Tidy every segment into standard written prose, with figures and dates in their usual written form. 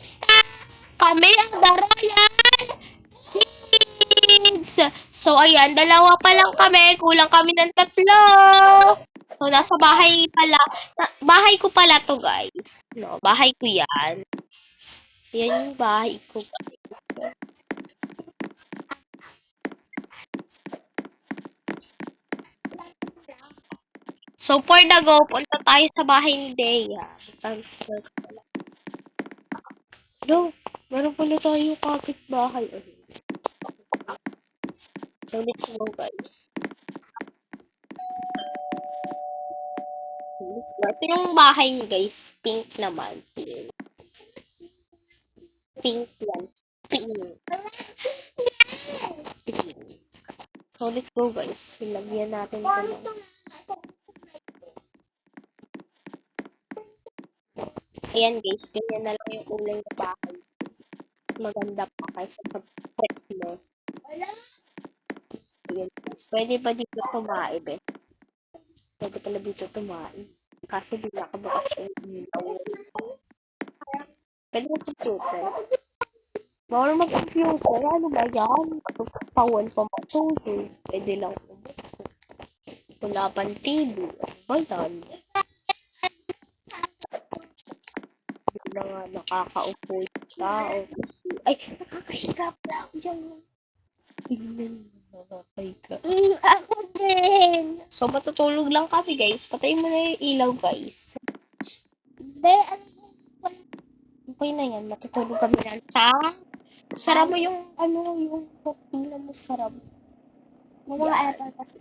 Stop! Kami ang The Royal Kids! So, ayan, dalawa pa lang kami. Kulang kami ng tatlo. So, nasa bahay pala. Bahay ko pala to, guys. No, bahay ko yan. Yan yung bahay ko, guys. So, for the go, punta tayo sa bahay ni Dea. Transfer ka pala. No, meron pala tayong kapitbahay. So, let's go, guys. Ito yung bahay niyo, guys. Pink naman. Pink. Pink yan. Pink. Pink. So, let's go, guys. Ilagyan natin ito lang. Ayan, guys. Ganyan na lang yung kulay ng bahay. Maganda pa kaysa sa prep mo. Ayan, guys. Pwede ba dito tumaib eh? Pwede pala dito tumaib. Kaso di nakabukas yung ilaw. Pwede mo computer. Bawal mag-computer. Ano ba yan? Pawal pa matulog. Pwede lang. Wala pang TV. Ano ba yan? Hindi na nga nakakaupo yung tao. Ay, nakakahiga pala ako dyan. Tingnan mo, nakakahiga. Ako din. So, matutulog lang kami, guys. Patayin mo na yung ilaw, guys. Hindi, okay na yan. Matutulog kami na sa... Sara mo yung, yung cortina mo, sara mo. Mga airpod kasi.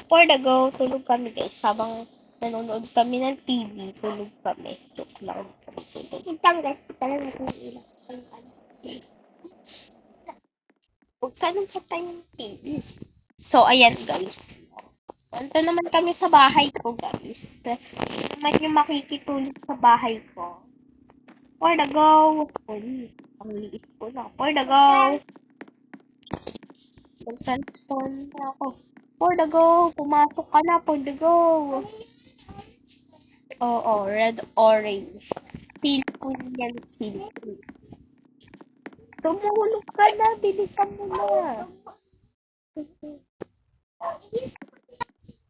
For the go, tulog kami, guys. Habang nanonood kami ng TV, tulog kami. Joke lang. Itanggas, talaga natin yung ilaw. Huwag ka nang patay yung TV. So, ayan, guys. Ito naman kami sa bahay ko, guys. Naman yung makikitulog sa bahay ko. For the go. Ang liit ko na. For the go. Mag-transform na ako. For the go. Pumasok ka na. For the go. Oo, red, orange. Silky yan, silky. Tumulog ka na. Bilisan mo na.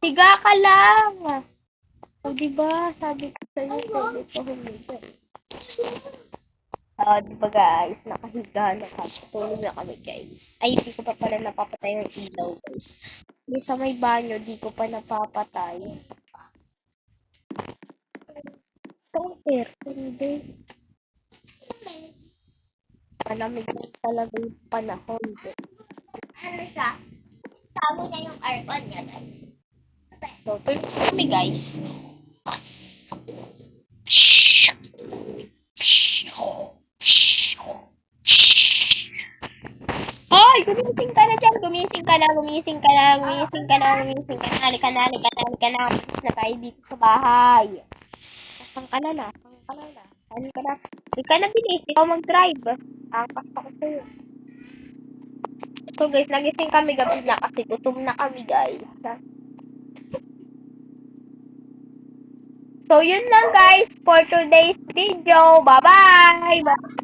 Higa ka lang. O, diba? Sabi ko sa'yo, pwede ka humiga. Diba guys, nakahiga na kami. Tulog na kami guys. Ay, hindi ko pa pala napapatay yung ilaw guys. Hindi sa may banyo, di ko pa napapatay. Itong aircon din. Malamig na talaga yung panahon. Ano siya? Tama niya yung aircon niya guys. So, tulog kami guys. Hoy, gumising ka na dyan. Gumising ka na. Halika na. Alis na tayo dito sa bahay. Saan ka na? Halika na, bilis. Ikaw mag-drive. Angkas ako sa'yo. So guys, nagising kami gabi na kasi gutom na kami guys. So yun lang guys for today's video. Bye-bye!